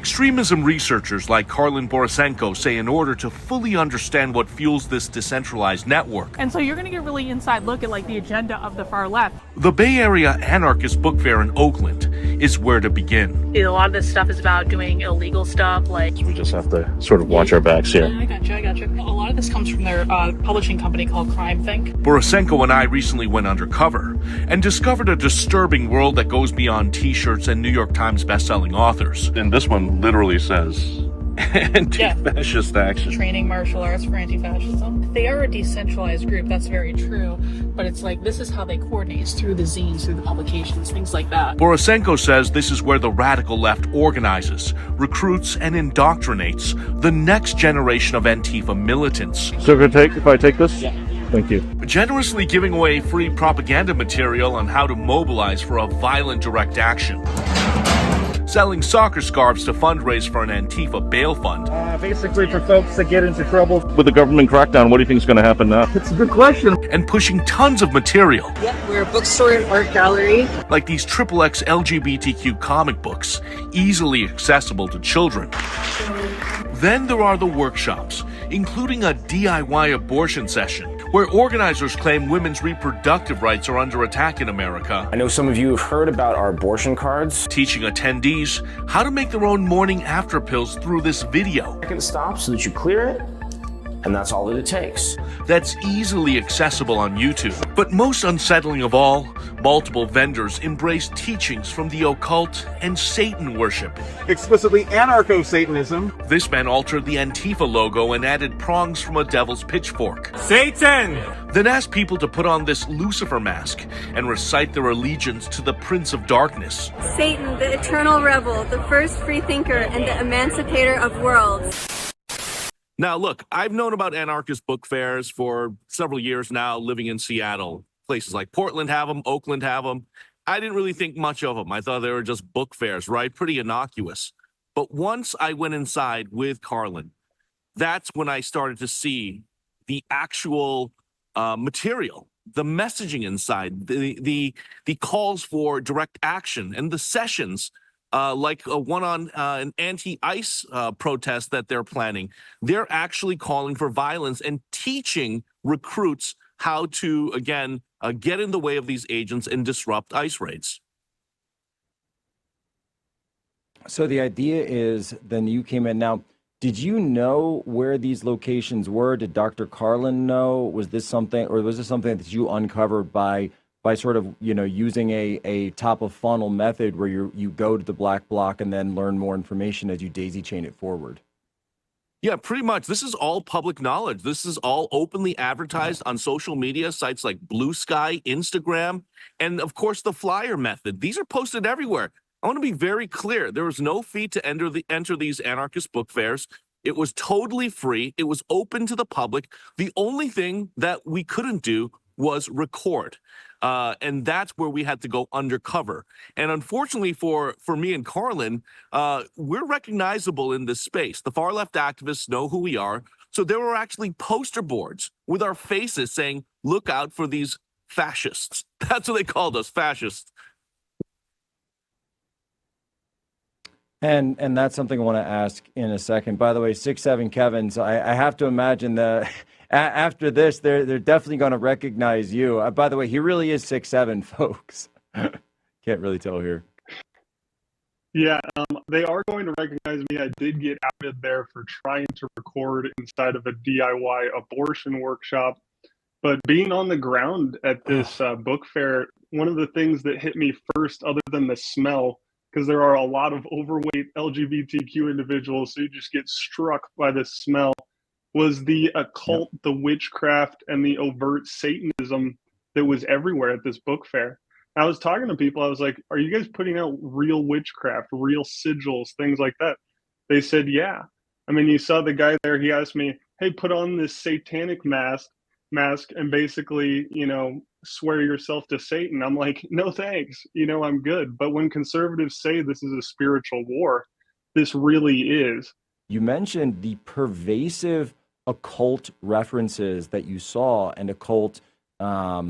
Extremism researchers like Karlin Borisenko say in order to fully understand what fuels this decentralized network. And so you're going to get a really inside look at like the agenda of the far left. The Bay Area Anarchist Book Fair in Oakland is where to begin. A lot of this stuff is about doing illegal stuff, like... We just have to sort of watch our backs here. I got you. A lot of this comes from their publishing company called Crime Think. Borisenko and I recently went undercover and discovered a disturbing world that goes beyond t-shirts and New York Times bestselling authors. And this one literally says anti-fascist action. Training martial arts for anti-fascism. They are a decentralized group, that's very true. But it's like, this is how they coordinate, is through the zines, through the publications, things like that. Borisenko says this is where the radical left organizes, recruits, and indoctrinates the next generation of Antifa militants. So if I take this? Yeah. Thank you. Generously giving away free propaganda material on how to mobilize for a violent direct action. Selling soccer scarves to fundraise for an Antifa bail fund. Basically for folks that get into trouble with the government crackdown, what do you think is going to happen now? It's a good question. And pushing tons of material. Yep, we're a bookstore and art gallery. Like these XXX LGBTQ comic books, easily accessible to children. Then there are the workshops, including a DIY abortion session, where organizers claim women's reproductive rights are under attack in America. I know some of you have heard about our abortion cards. Teaching attendees how to make their own morning after pills through this video. Second stop so that you clear it, and that's all that it takes. That's easily accessible on YouTube. But most unsettling of all, multiple vendors embrace teachings from the occult and Satan worship. Explicitly anarcho-Satanism. This man altered the Antifa logo and added prongs from a devil's pitchfork. Satan! Then asked people to put on this Lucifer mask and recite their allegiance to the Prince of Darkness. Satan, the eternal rebel, the first free thinker, and the emancipator of worlds. Now, look, I've known about anarchist book fairs for several years now, living in Seattle. Places like Portland have them, Oakland have them. I didn't really think much of them. I thought they were just book fairs, right? Pretty innocuous. But once I went inside with Karlin, that's when I started to see the actual material, the messaging inside, the calls for direct action, and the sessions. Like one on an anti-ICE protest that they're planning. They're actually calling for violence and teaching recruits how to, again, get in the way of these agents and disrupt ICE raids. So the idea is, then you came in. Now, did you know where these locations were? Did Dr. Karlin know? Was this something that you uncovered by sort of, using a top of funnel method where you go to the black bloc and then learn more information as you daisy chain it forward? Yeah, pretty much. This is all public knowledge. This is all openly advertised on social media sites like Blue Sky, Instagram, and of course the flyer method. These are posted everywhere. I want to be very clear. There was no fee to enter these anarchist book fairs. It was totally free. It was open to the public. The only thing that we couldn't do was record. And that's where we had to go undercover. And unfortunately for me and Karlin, we're recognizable in this space. The far left activists know who we are. So there were actually poster boards with our faces saying, look out for these fascists. That's what they called us, fascists. And that's something I want to ask in a second. By the way, 6'7" Kevin, so I have to imagine after this, they're definitely going to recognize you. By the way, he really is 6'7", folks. Can't really tell here. Yeah, they are going to recognize me. I did get outed there for trying to record inside of a DIY abortion workshop. But being on the ground at this book fair, one of the things that hit me first, other than the smell, because there are a lot of overweight LGBTQ individuals, so you just get struck by the smell, was the occult, the witchcraft, and the overt Satanism that was everywhere at this book fair. I was talking to people, I was like, are you guys putting out real witchcraft, real sigils, things like that? They said, yeah. I mean, you saw the guy there, he asked me, hey, put on this satanic mask and basically, swear yourself to Satan. I'm like, no thanks, I'm good. But when conservatives say this is a spiritual war, this really is. You mentioned the pervasive occult references that you saw, and occult, I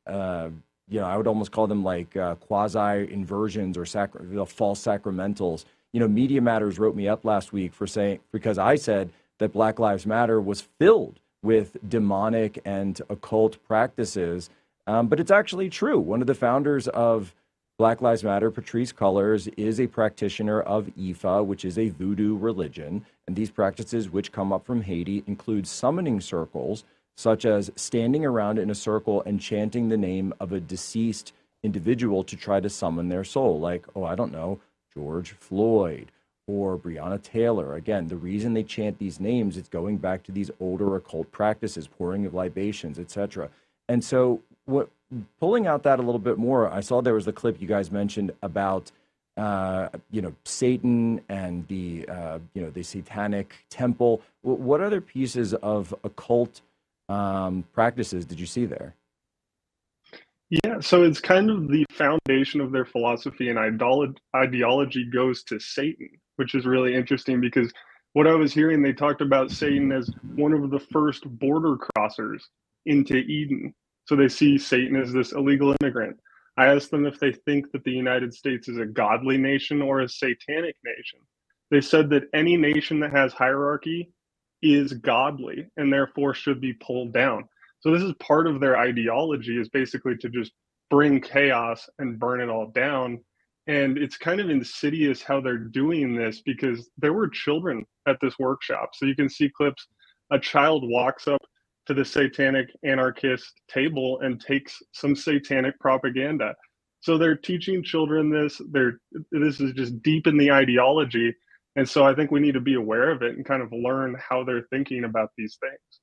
would almost call them like quasi inversions or false sacramentals. Media Matters wrote me up last week because I said that Black Lives Matter was filled with demonic and occult practices. But it's actually true. One of the founders of Black Lives Matter, Patrisse Cullors, is a practitioner of Ifa, which is a voodoo religion. And these practices, which come up from Haiti, include summoning circles, such as standing around in a circle and chanting the name of a deceased individual to try to summon their soul, like, I don't know, George Floyd or Breonna Taylor. Again, the reason they chant these names is going back to these older occult practices, pouring of libations, etc. And so pulling out that a little bit more, I saw there was the clip you guys mentioned about, Satan and the satanic temple. What other pieces of occult practices did you see there? Yeah, so it's kind of the foundation of their philosophy and ideology goes to Satan, which is really interesting because what I was hearing, they talked about Satan as one of the first border crossers into Eden. So they see Satan as this illegal immigrant. I asked them if they think that the United States is a godly nation or a satanic nation. They said that any nation that has hierarchy is godly and therefore should be pulled down. So this is part of their ideology, is basically to just bring chaos and burn it all down. And it's kind of insidious how they're doing this because there were children at this workshop. So you can see clips, a child walks up to the satanic anarchist table and takes some satanic propaganda. So they're teaching children this. This is just deep in the ideology. And so I think we need to be aware of it and kind of learn how they're thinking about these things.